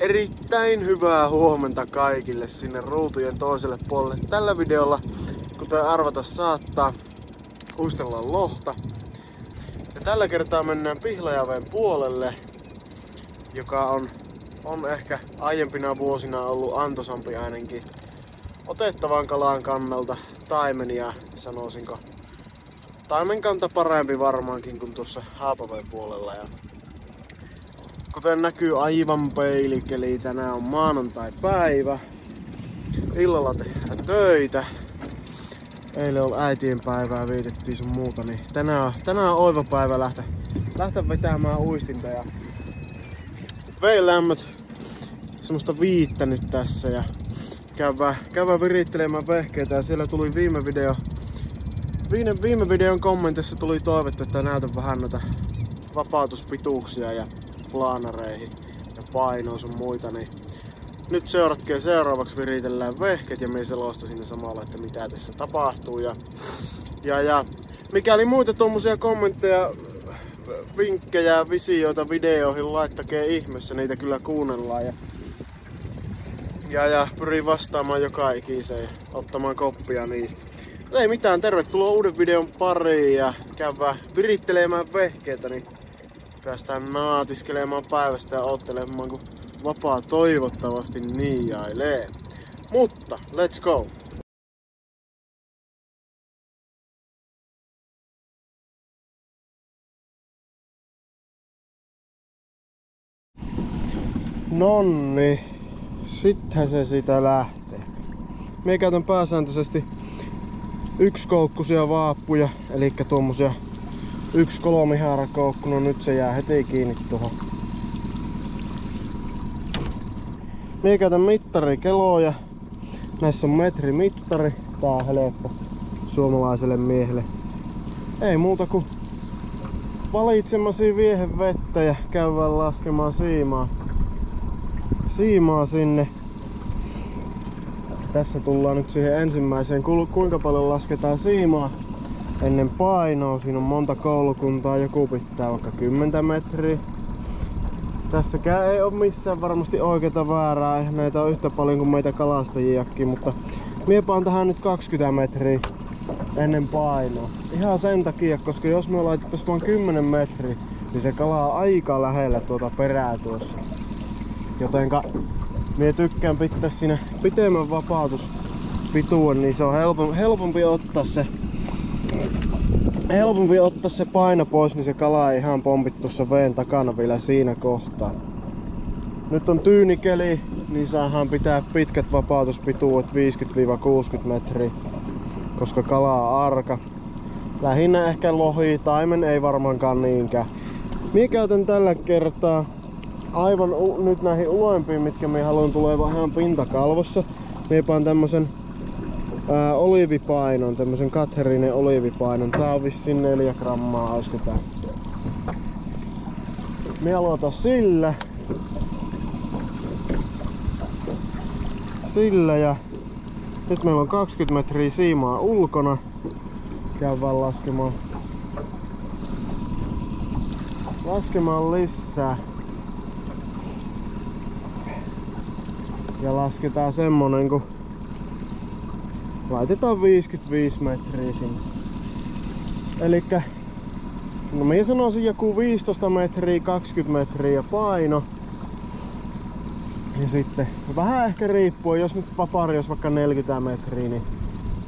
Erittäin hyvää huomenta kaikille sinne ruutujen toiselle puolelle. Tällä videolla, kuten arvata saattaa, uistellaan lohta. Ja tällä kertaa mennään Pihlajaveen puolelle, joka on ehkä aiempina vuosina ollut antoisampi ainakin otettavan kalan kannalta. Taimenia, sanoisinko. Taimenkanta parempi varmaankin kuin tuossa Haapaveen puolella. Ja kuten näkyy aivan peilikeli, tänään on maanantai-päivä. Illalla tehdään töitä. Eilen on äitienpäivää, vietettiin sun muuta, niin tänään on oiva päivä lähteä vetämään uistinta. Ja veilämmöt semmoista 5 nyt tässä ja käydään virittelemään vehkeitä. Ja siellä tuli viime videon kommentissa tuli toivetta, että näytän vähän noita vapautuspituuksia ja plaanareihin ja painoa sun muita, niin nyt seuratkaa, seuraavaksi viritellään vehket ja minä selostan sinne samalla, että mitä tässä tapahtuu ja mikäli muita tommosia kommentteja, vinkkejä, visioita videoihin, laittakaa ihmeessä, niitä kyllä kuunnellaan ja pyrin vastaamaan joka ikiseen ja ottamaan koppia niistä. Ei mitään, tervetuloa uuden videon pariin ja käydään virittelemään vehkeitä, niin päästään naatiskelemaan päivästä ja oottelemaan, kun vapaa toivottavasti niiailee. Mutta, let's go! Nonni, sittenhän se siitä lähtee. Mie käytän pääsääntöisesti yksikoukkuisia vaappuja, eli tuommoisia 1 kolmihääräkoukku, no nyt se jää heti kiinni tuohon. Mie käytän mittarikeloja. Näissä on metrimittari. Tää on helppo suomalaiselle miehelle. Ei muuta kuin valitsemasi viehen vettä ja käydään laskemaan siimaa sinne. Tässä tullaan nyt siihen ensimmäiseen, kuinka paljon lasketaan siimaa ennen painoa. Siinä on monta koulukuntaa, joku pitää vaikka 10 metriä. Tässäkään ei oo missään varmasti oikeeta väärää, eihän näitä on yhtä paljon kuin meitä kalastajiakin, mutta miepaan tähän nyt 20 metriä ennen painoa. Ihan sen takia, koska jos me laitettais vaan 10 metriä, niin se kala on aika lähellä tuota perää tuossa. Jotenka mie tykkään pitää siinä pitemmän vapautuspituuden, niin se on helpompi ottaa se paino pois, niin se kala ei ihan pompi tuossa veen takana vielä siinä kohtaa. Nyt on tyynikeli, niin saadaan pitää pitkät vapautuspituudet 50-60 metriä, koska kala on arka. Lähinnä ehkä lohi, taimen ei varmaankaan niinkään. Mie käytän tällä kertaa aivan nyt näihin uloimpiin, mitkä me haluan tulee vähän pintakalvossa. Mie paan tämmösen oliivipainon, tämmösen Catherinen oliivipainon. Tää on vissiin 4 grammaa, oisko tää? Mie aloitan sillä ja nyt meillä on 20 metriä siimaa ulkona. Käydään laskemaan lisää. Ja lasketaan semmonen kun laitetaan 55 metriä sinne. Elikkä no minä sanoisin joku 15 metriä, 20 metriä paino. Ja sitten vähän ehkä riippuu, jos nyt vapari olisi vaikka 40 metriä, niin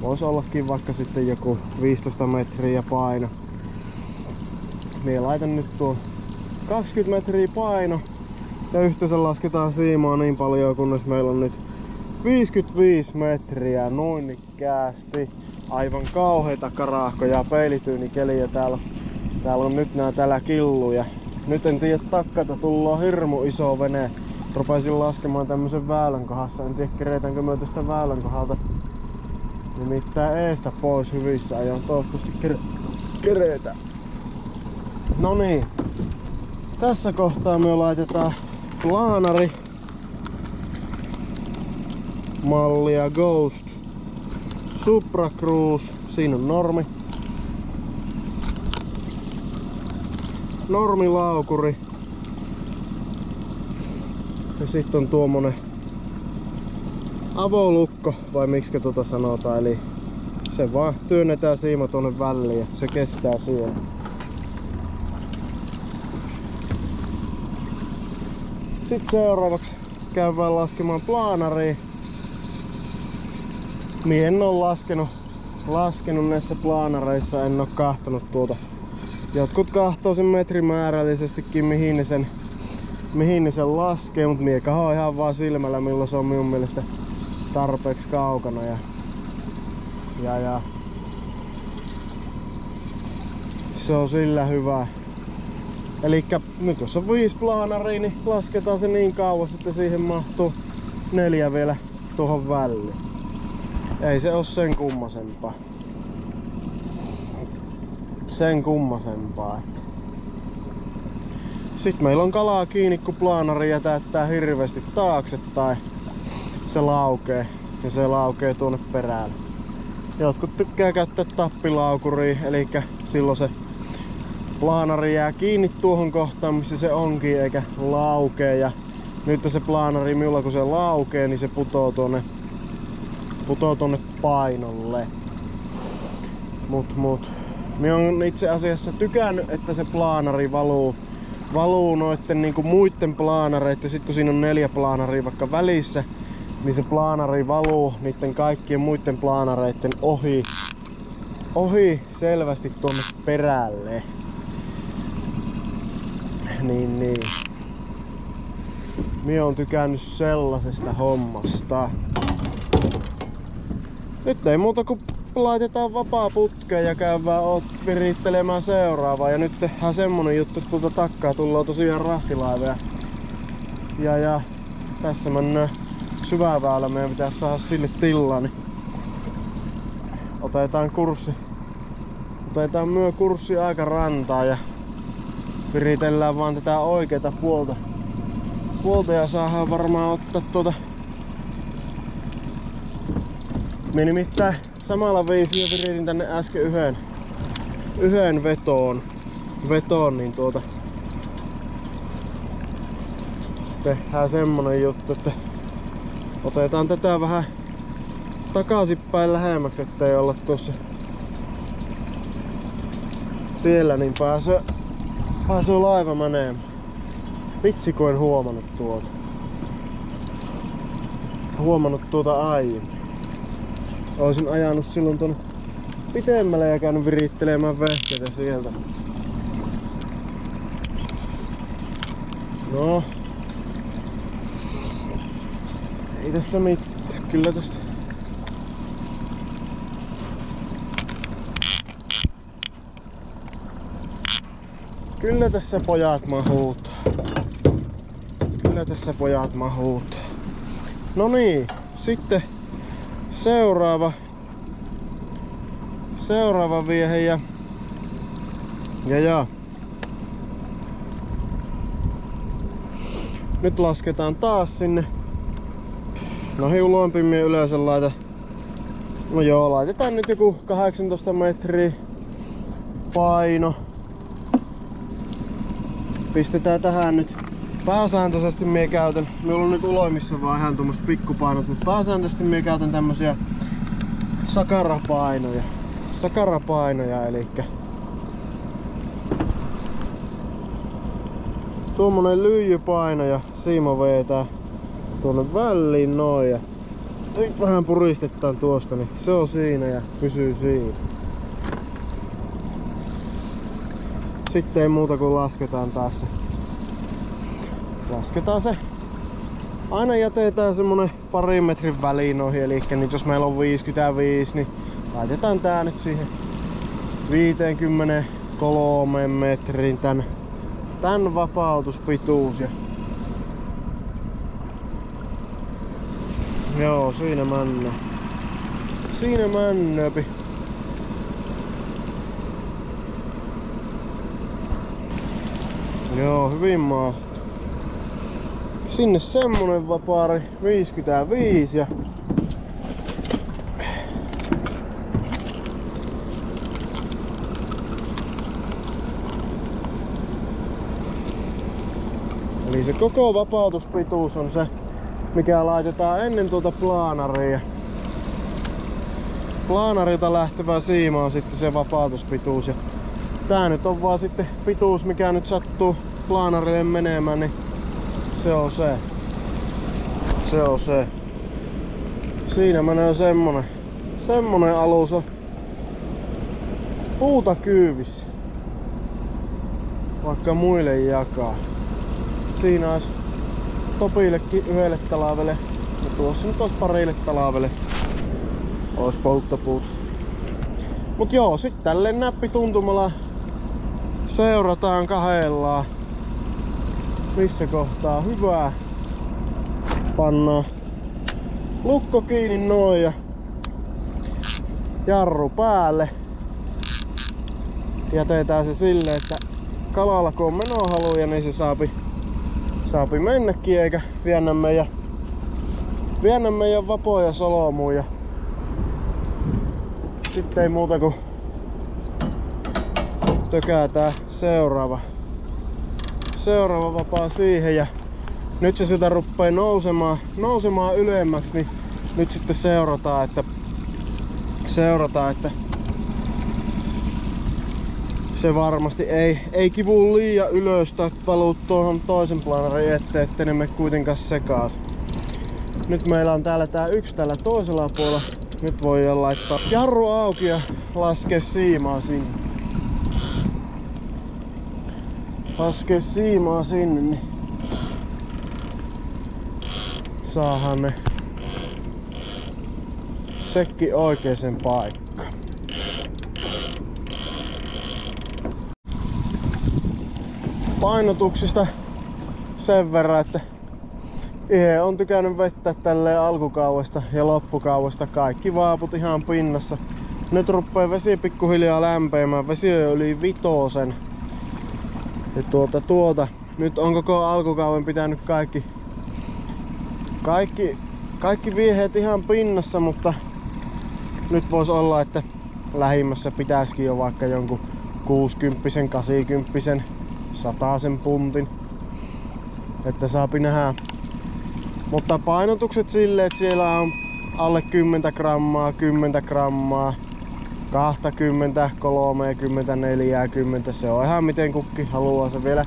voisi ollakin vaikka sitten joku 15 metriä paino. Minä laitan nyt tuon 20 metriä paino ja yhteensä lasketaan siimaa niin paljon, kunnes meillä on nyt 55 metriä noinikäästi. Aivan kauheita karahkoja, peilityynikeliä täällä on nyt täällä killuja. Nyt en tiedä takkata, tullaan hirmu iso vene. Rupesin laskemaan tämmösen väylän kohdassa. En tiedä keretäänkö me tästä väylän kohdalta nimittäin eestä pois hyvissä ajoin. Toivottavasti keretään. No niin. Tässä kohtaa me laitetaan plaanari. Mallia Ghost Supra Cruise. Siinä on normilaukuri. Ja Ja sitten on tuommoinen avolukko, vai miksi tuota sanotaan, eli se vaan työnnetään siima tuonne väliin ja se kestää siellä. Sitten seuraavaksi käydään laskemaan plaanariin. Mie en oo laskenut näissä plaanareissa, en oo kahtonut tuota. Jotkut kahtoo sen metrimääräisestikin mihin ne sen laskee, mut mie kahoin ihan vaan silmällä milloin se on minun mielestä tarpeeksi kaukana ja se on sillä hyvä. Elikkä nyt jos on 5 plaanaria, niin lasketaan se niin kauas, että siihen mahtuu 4 vielä tuohon väliin. Ei se oo sen kummasempaa. Sitten meillä on kalaa kiinni, kun plaanari jätäyttää hirveästi taakse tai se laukee. Ja se laukee tuonne perään. Jotkut tykkää käyttää tappilaukuria, eli silloin se plaanari jää kiinni tuohon kohtaan, missä se onkin, eikä laukee. Ja nyt se plaanari minulla kun se laukee, niin se putoo tuonne painolle. Mut. Minä on itse asiassa tykännyt, että se plaanari valuu noitten niinku muitten plaanareitten. Sit kun siinä on 4 plaanaria vaikka välissä, niin se plaanari valuu niitten kaikkien muitten plaanareitten ohi selvästi tuonne perälle. Niin. Minä on tykännyt sellaisesta hommasta. Nyt ei muuta kuin laitetaan vapaa putkeen ja käydään virittelemään seuraavaa. Ja nyt tehdään semmonen juttu, että tuolta takkaa tullaan tosiaan rahtilaivoja. Ja tässä mennään syväväylä, meidän pitäisi saada sille tilaa, niin otetaan kurssi aika rantaa ja viritellään vaan tätä oikeata puolta ja saadaan varmaan ottaa minä nimittäin samalla viisi jo viritin tänne äsken yhden vetoon, niin tehdään semmonen juttu, että otetaan tätä vähän takaisinpäin lähemmäksi, ettei olla tuossa tiellä, niin pääsee laiva menemään. Vitsi kun en huomannut tuota aiemmin. Olisin ajanut silloin tuonne pitemmälle ja käynyt virittelemään vehkeitä sieltä. No. Ei tässä mitään. Kyllä tästä. Kyllä tässä pojat mahuutaa. No niin, sitten seuraava viehe ja nyt lasketaan taas sinne. No hiuloimpi mie yleensä laita. No joo, laitetaan nyt joku 18 metriä paino. Pistetään tähän nyt. Pääsääntöisesti mie käytän, minulla on nyt uloimissa vaan ihan tuommoista pikkupainot, mutta pääsääntöisesti mie käytän tämmösiä sakarapainoja, elikkä tuommoinen lyijypaino ja siima vetää tuonne väliin noin ja sit vähän puristetaan tuosta, niin se on siinä ja pysyy siinä. Sitten ei muuta kuin lasketaan taas se. Aina jätetään semmonen parin metrin väliin ohi, eli nyt jos meillä on 55, niin laitetaan tää nyt siihen 53 metrin tän vapautuspituus. Ja joo, siinä männöpi. Joo, hyvin mahtuu. Sinne semmonen vapaari 55 ja eli Niin se koko vapautuspituus on se, mikä laitetaan ennen tuota plaanaria. Plaanarilta lähtevä siima on sitten se vapautuspituus. Ja tää nyt on vaan sitten pituus, mikä nyt sattuu plaanarille menemään, niin se on se. Se on se. Siinä menee semmonen alus on puuta kyyvissä. Vaikka muille jakaa. Siinä olisi Topillekin yhdelle talavelle. Ja tuossa nyt olisi parille talavelle. Ois polttopuut. Mut joo, sit tälleen näppituntumalla seurataan kahdellaan. Missä kohtaa hyvää. Pannaan lukko kiinni noin ja jarru päälle. Jätetään se silleen, että kalalla kun on menohaluja, niin se saapi mennäkin eikä viennä meidän vapoja solmuun. Sitten ei muuta kuin tökäätään seuraava vapaa siihen ja nyt se sitä ruppee nousemaan ylemmäksi, niin nyt sitten seurataan, että se varmasti ei kivu liian ylös tai valuu tuohon toisen plaanarin eteen, ettei ne mene kuitenkaan sekaisin. Nyt meillä on täällä tää yksi tällä toisella puolella. Nyt voi laittaa jarru auki ja laskea siimaa sinne. Niin saadaan ne sekki oikeeseen paikkaan. Painotuksista sen verran, että itse on tykännyt vetää tälleen alkukaudesta ja loppukaudesta kaikki vaaput ihan pinnassa. Nyt ruppee vesi pikkuhiljaa lämpeämään. Vesi on yli 5. Ja nyt on koko alkukauden pitänyt kaikki vieheet ihan pinnassa, mutta nyt voisi olla, että lähimmässä pitäisikin jo vaikka jonkun 60, 80, 100 puntin. Että saapi nähdä. Mutta painotukset silleen, että siellä on alle 10 grammaa, 10 grammaa, 20, 30, 40. Se on ihan miten kukki haluaa. Se vielä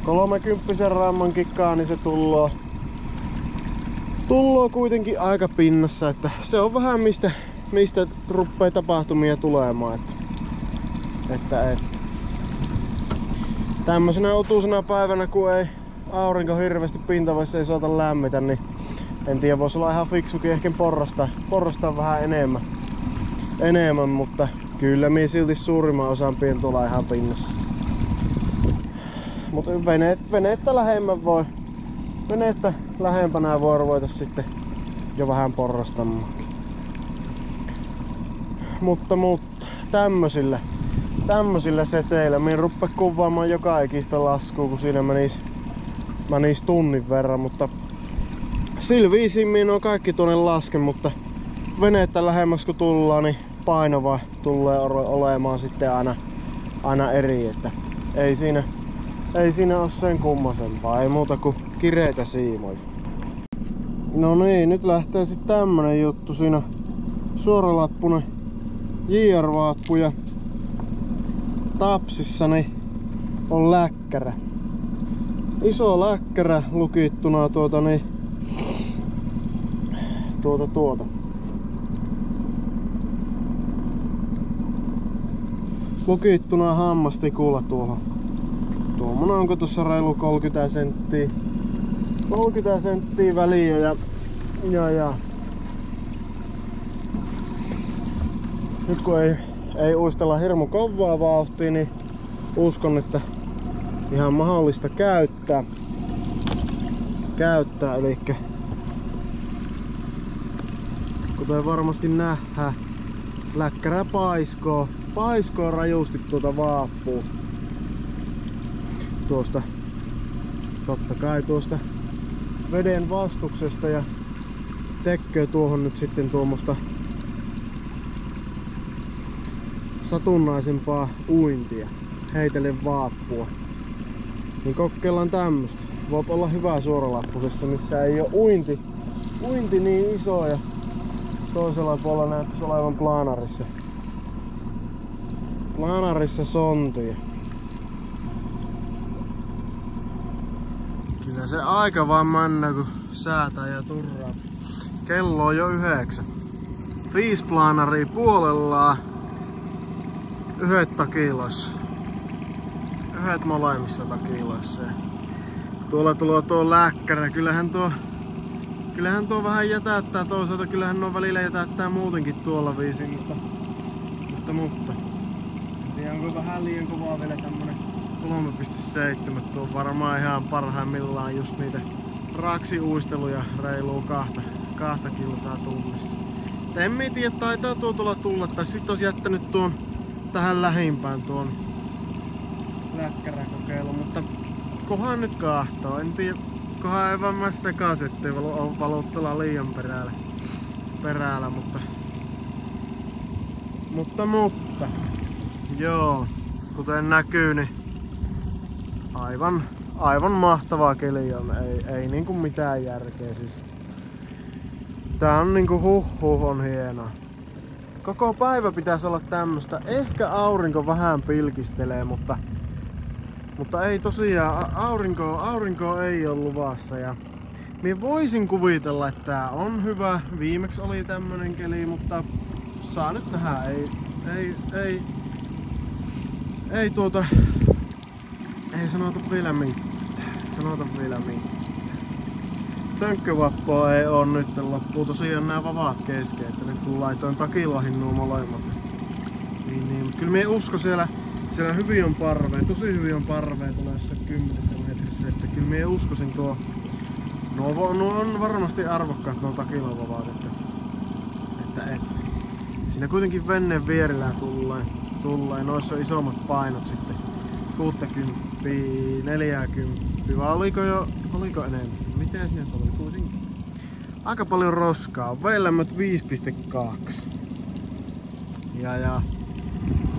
30 ramman kikkaa, niin se tulloo kuitenkin aika pinnassa. Että se on vähän mistä ruppee tapahtumia tulemaan. Että tämmöisenä otuisena päivänä, kun ei aurinko hirveästi pintavassa ei saata lämmitä, niin en tiedä, voisi olla ihan fiksukin ehkä porrastaa vähän enemmän, mutta kyllä minä silti suurimman osan pien tuolla ihan pinnassa. Mutta veneettä lähempänä voi ruveta sitten jo vähän porrastamaan. Mutta tämmösillä seteillä minä ruppe kuvaamaan joka ikistä laskua, kun siinä menisi tunnin verran, mutta sillä viisiin minä on kaikki tuonne lasken, mutta veneettä lähemmäksi kun tullaan, niin painova tulee olemaan sitten aina eri, että ei siinä ole sen kummasempaa, ei muuta kuin kireitä siimoja. No niin, nyt lähtee sitten tämmönen juttu, siinä suoralappunen JR-vaappu ja tapsissani on läkkärä. Iso läkkärä lukittuna lukittuna hammastikulla tuohon. Tuommoinen onko tuossa reilu 30 senttiä. 30 senttiä väliä ja nyt kun ei uistella hirmu kovaa vauhtia, niin uskon, että ihan mahdollista käyttää. Elikkä kuten varmasti nähdään, läkkärä paiskoo rajusti tuota vaappua. Totta kai tuosta veden vastuksesta ja tekee tuohon nyt sitten tuommoista satunnaisempaa uintia. Heitelen vaappua. Niin kokeillaan tämmöstä. voit olla hyvä suoralappusessa, missä ei oo uinti niin iso ja toisella puolella näyttäisi olevan planarissa sontia. Kyllä se aika vaan männä kun säätää ja turraa. Kello on jo 9. 5 planaria puolellaan. 1 takiloissa. 1 molemmissa takiloissa. Tuolla tulee tuo läkkärä. Kyllähän tuo vähän jätäyttää toisaalta. Kyllähän nuo välillä jätäyttää muutenkin tuolla viisiin. Mutta. En tiedä onko vähän liian kovaa vielä tämmönen 3.7. Tuo on varmaan ihan parhaimmillaan just niitä raksiuisteluja reiluu 2 kilsaa tunnissa. En tiedä, taitaa tuo tulla. Tai sit olisi jättänyt tuon tähän lähimpään tuon läkkäräkokeilun. Mutta kohan nyt kahtoo. En tiedä, kohan ei vaan mä sekaisin, ettei valuuttella liian peräällä. Mutta. Joo, kuten näkyy, niin aivan mahtavaa keli on. Ei niinku mitään järkeä siis. Tää on niinku on hienoa. Koko päivä pitäisi olla tämmöstä. Ehkä aurinko vähän pilkistelee, mutta ei tosiaan. Aurinko ei ole luvassa. Ja minä voisin kuvitella, että tää on hyvä. Viimeksi oli tämmönen keli, mutta saa nyt nähdä. Ei sanota vielä mitään. Tönkkövappua ei oo nyt, loppuu tosiaan nää vapaat kesken, että nyt kun laitoin takiloihin nuo molemmat. Niin, kyllä mie usko siellä hyvin on parvea, tosi hyvin on parvea tulee jossain 10 metrissä, että kyllä mie uskoisin tuo. Nuo on varmasti arvokkaat nuo takilovapaat, että siinä kuitenkin venneen vierillä tulee, noissa on isommat painot sitten 60, 40, vai oliko enemmän? Miten siinä oli kuitenkin? Aika paljon roskaa, V-lämmöt 5.2. Ja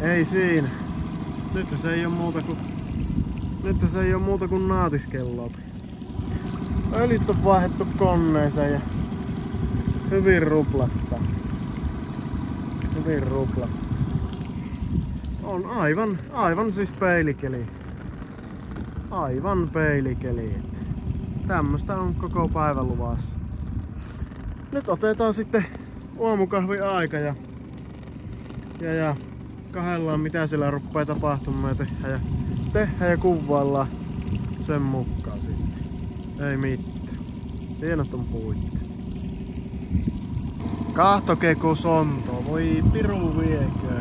ei siinä. Nyt se ei oo muuta kuin naatiskelloa. Öljyt on vaihdettu koneeseen ja hyvin ruplattaa. On aivan siis peilikeli. Aivan peilikeli. Tämmöstä on koko päivän luvassa. Nyt otetaan sitten aamukahvin aika ja kahdellaan mitä siellä ruppaa tapahtumaan ja tehdään ja kuvaillaan sen mukaan sitten. Ei mitään. Hienot on puitte. Kahtokeku sonto, voi piru viekö.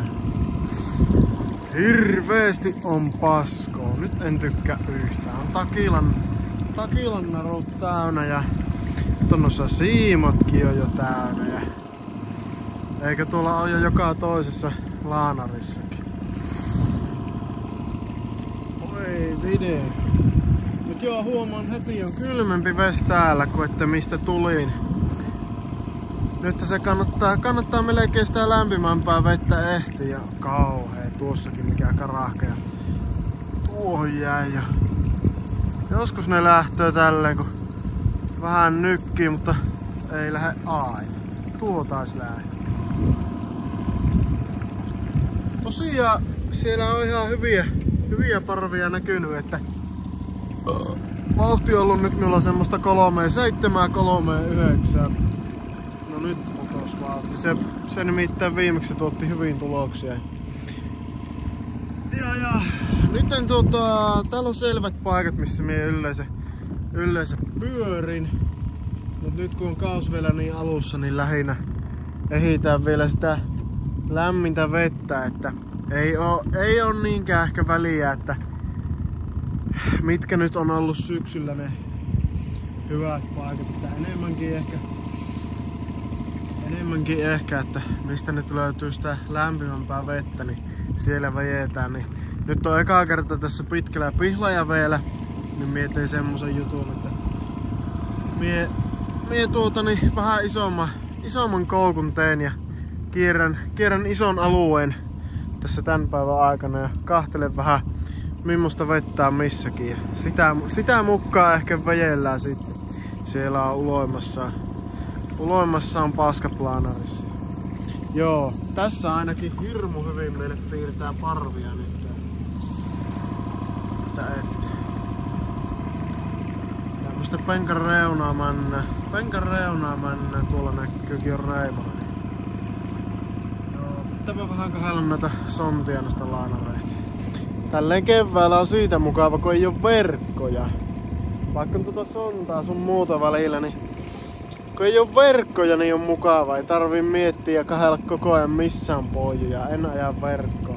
Hirveesti on paskoa. Nyt en tykkää yhtään. Takilan narut täynnä ja tonnossa siimotkin on jo täynnä. Ja eikä tuolla ole jo joka toisessa laanarissakin. Oi video. Nyt joo huomaan heti on kylmempi vesi täällä kuin että mistä tulin. Nyt se kannattaa melkein sitä lämpimämpää vettä ehti ja kauhea tuossakin mikä karahka ja tuohon jäi ja joskus ne lähtee tälleen kun vähän nykkii, mutta ei lähde aina. Tuo taas lähde. Tosiaan siellä on ihan hyviä parvia näkynyt, että vauhti on ollut nyt minulla semmoista 3.7, 3.9. No nyt putos vauhti. Se nimittäin viimeksi tuotti hyvin tuloksia. Ja nyt täällä on selvät paikat missä minä yleensä pyörin. Mut nyt kun on kaus vielä niin alussa, niin lähinnä ehitään vielä sitä lämmintä vettä, että ei oo niinkään ehkä väliä, että mitkä nyt on ollut syksyllä ne hyvät paikat, että enemmänkin ehkä, että mistä nyt löytyy sitä lämpimämpää vettä, niin siellä vejetään. Niin nyt on eka kerta tässä pitkällä Pihlajaveellä, niin mietin semmosen jutun, että mie vähän isomman koukun teen ja kierrän ison alueen tässä tän päivän aikana ja kahtelen vähän millaista vettä on missäkin. Sitä mukaan ehkä vejellään sitten. Siellä on uloimassa on paskaplaanarissa. Joo, tässä ainakin hirmu hyvin meille piirtää parvia nyt. Tämmöstä penkan reunaa männä, tuolla näkyykin on reimalla. Joo, pitääpä vähän kahdella näitä sontia noista laanareista. Tälleen keväällä on siitä mukava, kun ei oo verkkoja. Vaikka on tuota sontaa sun muuta välillä, niin kun ei oo verkkoja, niin on mukava. Ei tarvii miettiä ja kahdella koko ajan missään pojuja. En aja verkkoa.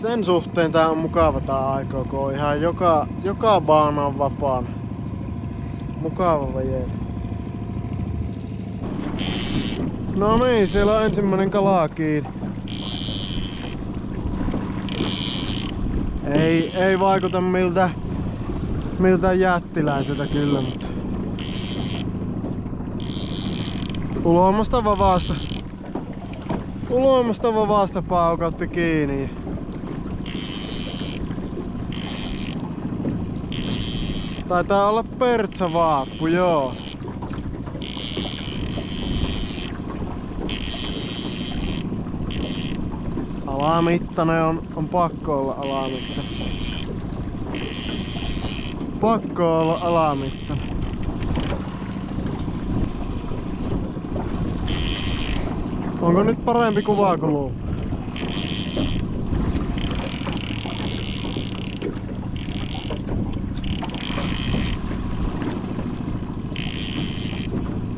Sen suhteen tää on mukava tää aika, kun on ihan joka baana on vapaana. Mukava vejeli. No niin, siellä on ensimmäinen kala kiinni. Ei vaikuta miltä jättiläiseltä kyllä, mutta uloimasta vaasta paukautti kiinni. Taitaa olla pertsavaappu, joo. Alamittainen on pakko olla alamittainen. Pakko olla alamittainen. Onko nyt parempi kuva kuin luu?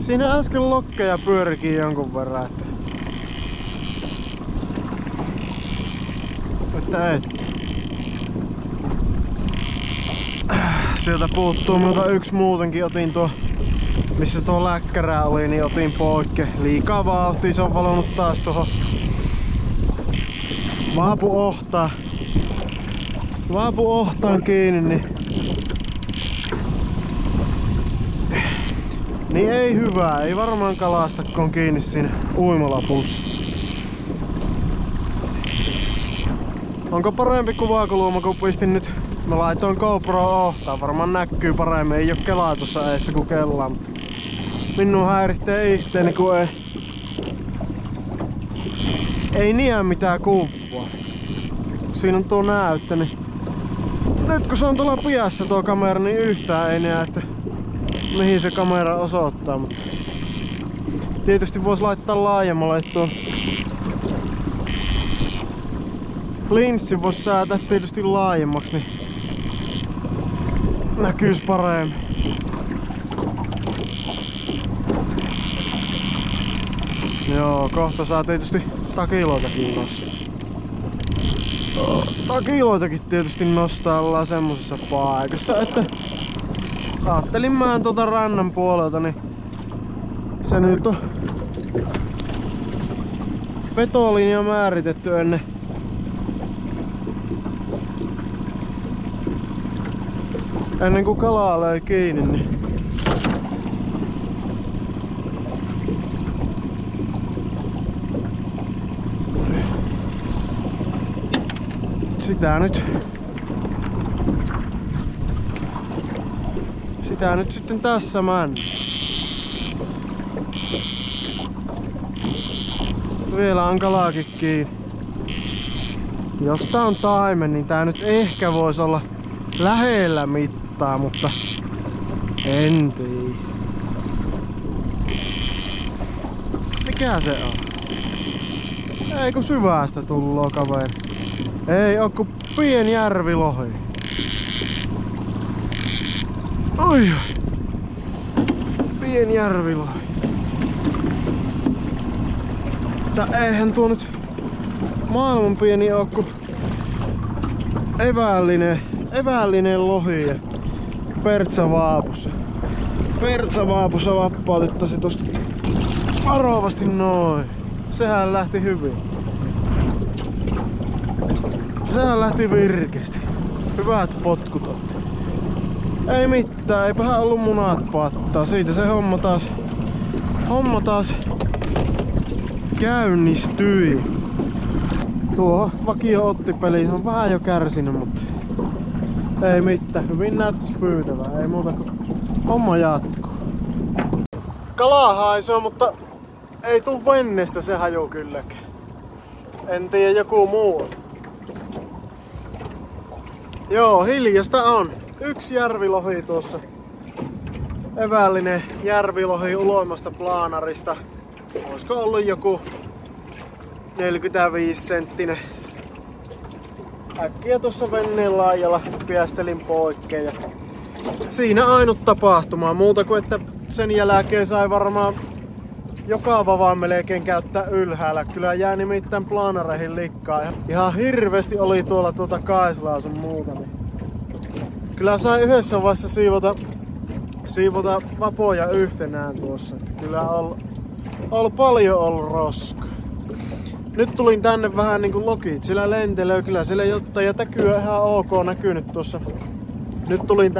Siinä äsken lokkeja pyörikii jonkun verran, että et. Sieltä puuttuu multa yksi muutenkin, otin tuo, missä tuo läkkärä oli, niin otin poikke. Liikaa vauhtia, se on valonnut taas tuohon vaapu ohtaan kiinni, niin ei hyvää, ei varmaan kalasta kun on kiinni siinä uimalapussa. Onko parempi kuvakulma kun pistin nyt? Mä laitoin GoPro ohtaan, varmaan näkyy paremmin, ei oo kelaa tuossa eessä kun kellaa, mutta minun häiritsee itteeni kun ei niä mitään kuvaa. Siinä on tuo näyttö, niin nyt kun se on tuolla piässä tuo kamera, niin yhtään ei näe, että mihin se kamera osoittaa, mutta tietysti vois laittaa laajemmalle tuon linssin vois säätää tietysti laajemmaksi, niin näkyis paremmin. Joo, kohta saa tietysti takiloitakin nostaa. Takiloitakin tietysti nostaa ollaan semmosessa paikassa, että ajattelin mä tuolta rannan puolelta, niin se nyt on vetolinja määritetty ennen kuin kalaa löi kiinni, niin sitä nyt sitten tässä mennään. Vielä on kalaakin kiinni. Jos tää on taimen, niin tää nyt ehkä voisi olla lähellä mittaa, mutta en tiedä. Mikä se on? Ei kun syvästä tulloo kaveri. Ei oo ku pieni järvilohi. Oi! Pieni järvilohi. Tää eihän tuo nyt maailman pieni oo ku evällinen lohi ja pertsavaapussa. Pertsavaapussa vappautettaisiin tosta varovasti noin. Sehän lähti hyvin. Sehän lähti virkeästi. Hyvät potkut otti. Ei mitään, eipähän ollut munat pattaa. Siitä se homma taas käynnistyi. Tuo vakio ottipeli on vähän jo kärsinyt, mutta ei mitään. Hyvin näyttäisi pyytävää. Ei muuta kuin homma jatkuu. Kalaa haisee, mutta ei tuu venneestä se haju kylläkään. En tiedä, joku muu. Joo, hiljasta on. Yksi järvilohi tuossa. Evällinen järvilohi uloimmasta plaanarista. Olisiko ollut joku 45 senttinen. Äkkiä tuossa venneen laajalla piästelin poikkeen. Ja siinä ainut tapahtuma. Muuta kuin että sen jälkeen sai varmaan joka vavaan melkein käyttää ylhäällä. Kyllä jää nimittäin plaanareihin likkaa. Ihan hirveesti oli tuolla Kaislaa sun muuta. Niin kyllä sai yhdessä vaiheessa siivota vapoja yhtenään tuossa. Että kyllä on paljon ollut roskaa. Nyt tulin tänne vähän niinku lokit. Sillä lentelee kyllä siellä jotain ja täkyy ihan ok näkynyt tuossa. Nyt tulin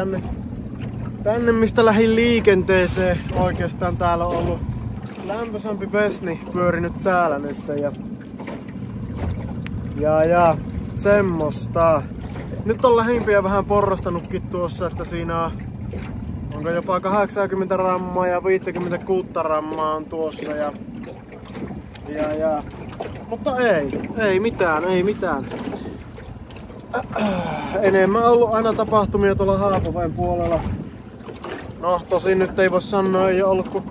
tänne mistä lähdin liikenteeseen. Oikeastaan täällä on ollut lämpöisempi vesni pyörinyt täällä nyt ja semmoista. Nyt on lähimpiä vähän porrastanutkin tuossa, että siinä onko jopa 80 rammaa ja 56 rammaa on tuossa ja mutta ei mitään. Enemmän on ollut aina tapahtumia tuolla Haapamäen puolella. No tosin nyt ei voi sanoa, ei ole ollut kuin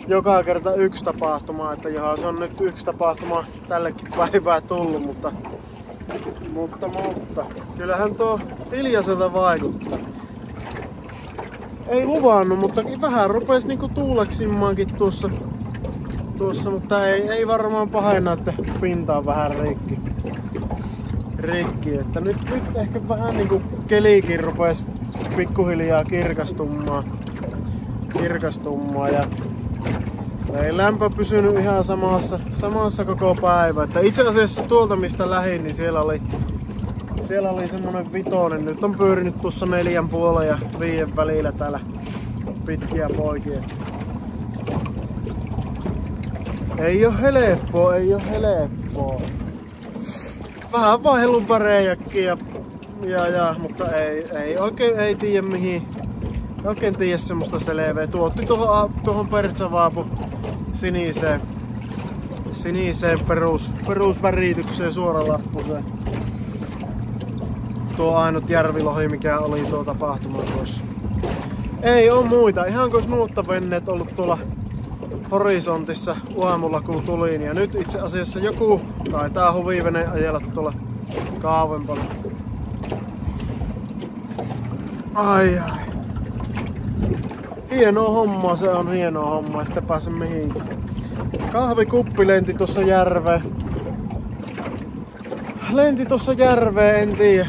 joka kerta yksi tapahtuma, että jaha, se on nyt yksi tapahtuma tällekin päivää tullut, mutta kyllähän tuo hiljaiselta vaikuttaa. Ei luvannut, mutta vähän rupesi niinku tuuleksimmaankin tuossa, mutta ei varmaan pahenna, että pinta on vähän rikki, että nyt ehkä vähän niinku kelikin rupesi pikkuhiljaa kirkastumaan ja ei lämpö pysynyt ihan samassa koko päivä. Että itse asiassa tuolta mistä lähdin, niin siellä oli semmonen 5. Nyt on pyörinyt tuossa 4,5 ja 5 välillä täällä pitkiä poikia. Ei oo helppoa. Vähän vaihellun värejäkin mutta ei oikein tiedä mihin. Oikein tiedä semmoista selveä. Tuotti tuohon Pertsavaapu siniseen perusväritykseen suoralappuseen. Tuo ainut järvilohi mikä oli tuo tapahtuma tuossa. Ei oo muita. Ihan kuin nuottavenneet ollut tuolla horisontissa aamulla kun tulin. Ja nyt itse asiassa joku taitaa huvivene ajella tuolla kauempana. Ai. Hienoa hommaa, se on hienoa hommaa, sitten pääse mihinkään. Kahvikuppi lenti tuossa järveen. En tiedä.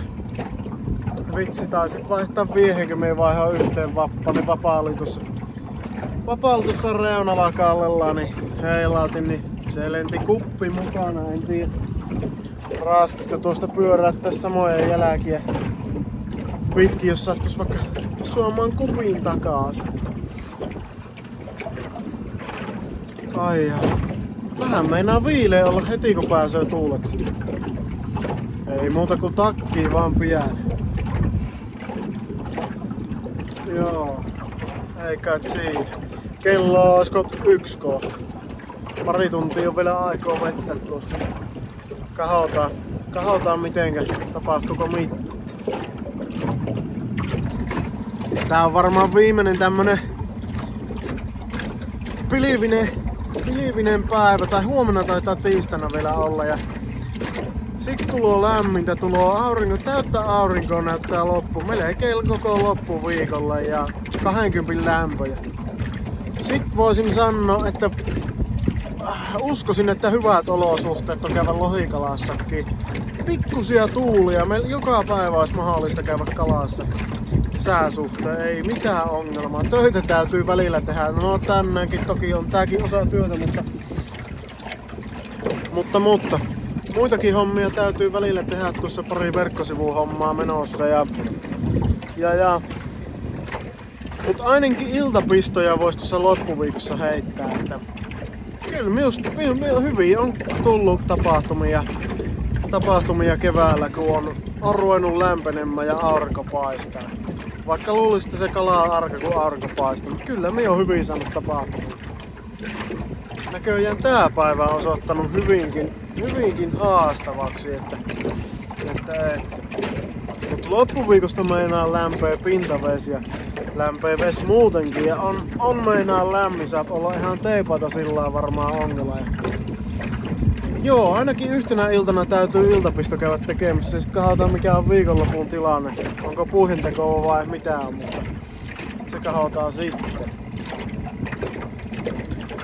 Vitsi, taisin vaihtaa viehen, me vaihoin yhteen vappa, niin vapaa oli tuossa reunalla kallella, niin heilautin, niin se lenti kuppi mukana, en tiedä. Raskista tuosta pyöräyttäisi samoja jälkiä pitkin, jos sattuisi vaikka suomaan kupin takaisin. Ai. Vähän meinaa viileä olla heti kun pääsee tuuleksi. Ei muuta kuin takkiin vaan pian. Joo. Ei kai siinä. Kello on olisiko 1 kohta. Pari tuntia on vielä aikaa vettä tuossa. Kahotaan mitenkä. Tapahtuuko mitään. Tää on varmaan viimeinen tämmönen pilvinen päivä, tai huomenna taitaa tiistaina vielä olla. Ja sit tuloo lämmintä, täyttä aurinkoa näyttää loppu. Melkein koko loppuviikolla ja 20 lämpöjä. Sit voisin sanoa, että uskoisin, että hyvät olosuhteet on käydä lohikalassakin. Pikkusia tuulia, meillä joka päivä olisi mahdollista käydä kalassa. Sääsuhteen, ei mitään ongelmaa. Töitä täytyy välillä tehdä. No tänäänkin toki on tääkin osa työtä, mutta muitakin hommia täytyy välillä tehdä. Tuossa pari verkkosivuhommaa menossa mutta ainakin iltapistoja voisi tuossa loppuviikossa heittää. Että kyllä minusta hyvin on tullut tapahtumia. tapahtumia keväällä, kun on ruvennut lämpenemään ja aurinko paistaa. Vaikka luulisin, että se kala on arka, kun aurinko paistaa, mutta kyllä me on hyvin saanut tapahtumia. Näköjään tää päivä on osoittanut hyvinkin haastavaksi, mutta loppuviikosta meinaa lämpöä pintavesi ja lämpöä vesi muutenkin ja on meinaa lämmin, saa olla ihan teipata sillä varmaan ongella. Joo, ainakin yhtenä iltana täytyy iltapisto käydä tekemässä ja sit katsotaan mikä on viikonlopun tilanne. Onko puuhintekoa vai mitään, mutta se katsotaan sitten.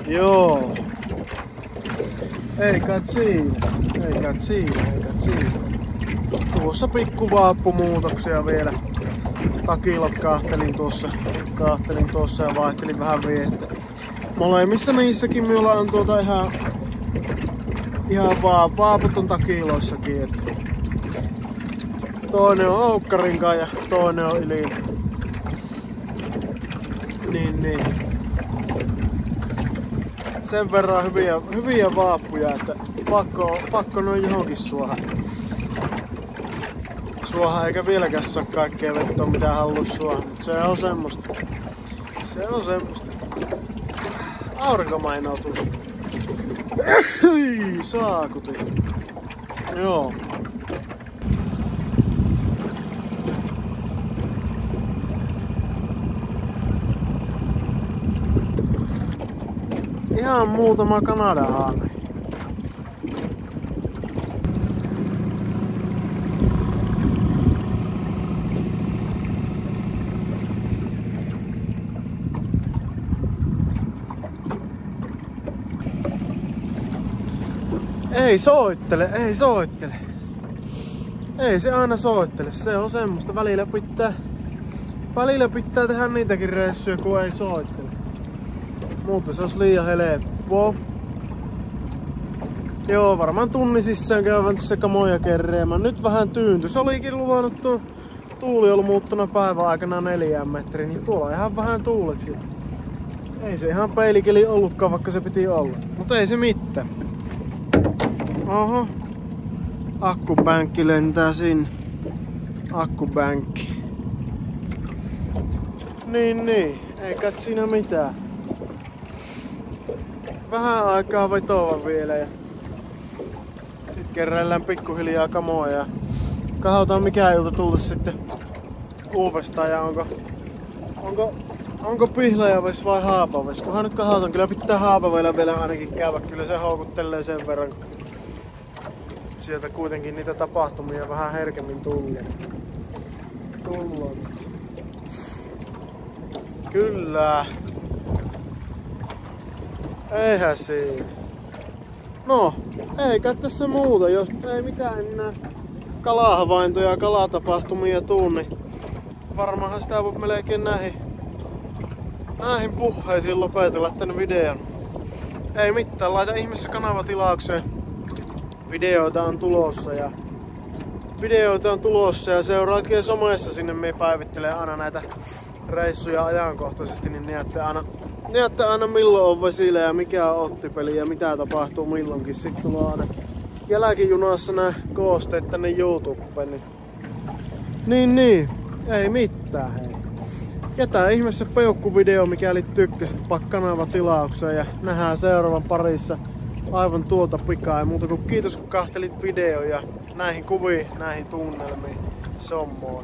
Joo. Ei kai siinä. Tuossa pikku vaappumuutoksia vielä. Takilot kahtelin tuossa ja vaihtelin vähän viettä. Molemmissa niissäkin minulla on ihan vaaput on takiloissakin. Että toinen on Oukkarinkaan ja toinen on Ilin. Niin. Sen verran hyviä vaappuja, että pakko noin johonkin suoha eikä vieläkään saa kaikkea vettä mitä haluais suoha. Se on semmoista. Aurinko mainoutuu. Hyi, saakuti. Joo. Ihan muutama Kanadahaane. Ei soittele. Ei se aina soittele, se on semmoista. Välillä pitää tehdä niitäkin reissuja, kun ei soittele. Mutta se olisi liian helppoa. Joo, varmaan tunnin sisään käydään tässä kamoja kerreemään. Nyt vähän tyynty. Se olikin luvannut tuo tuuli ollut muuttunut päivän aikana 4 metriä, niin tuolla ihan vähän tuuleksi. Ei se ihan peilikeli ollutkaan, vaikka se piti olla. Mutta ei se mitään. Oho. Akkubänkki lentää sinne. Akkubänkki. Niin. Ei kai siinä mitään. Vähän aikaa vetoa vielä ja sit kerrellään pikkuhiljaa kamoja ja katsotaan mikä ilta tulisi sitten uudestaan ja onko Pihlajaves vai Haapaves. Kunhan nyt katsotaan, kyllä pitää Haapavella vielä ainakin käydä, kyllä se houkuttelee sen verran. Sieltä kuitenkin niitä tapahtumia vähän herkemmin tullaan. Kyllä. Eihän siinä. No, ei kai tässä muuta, jos ei mitään enää kalahavaintoja ja kalatapahtumia tuu, niin varmaanhan sitä voi melkein näihin puheisiin lopetella tän videon. Ei mitään, laita ihmeessä kanavatilaukseen. Videoita on tulossa ja seuraakin somessa sinne me päivittelee aina näitä reissuja ajankohtaisesti, niin näette aina milloin on vesillä ja mikä on ottipeli ja mitä tapahtuu milloinkin. Sitten tulee aina jälkijunassa nämä koosteet tänne YouTubeen. Niin, ei mitään hei. Jätä ihmeessä peukkuvideo mikäli tykkäsit kanavatilaukseen ja nähdään seuraavan parissa aivan tuolta pikaa. Ja muuta kuin kiitos kun kahtelit video ja näihin kuviin, näihin tunnelmiin. Se on moi.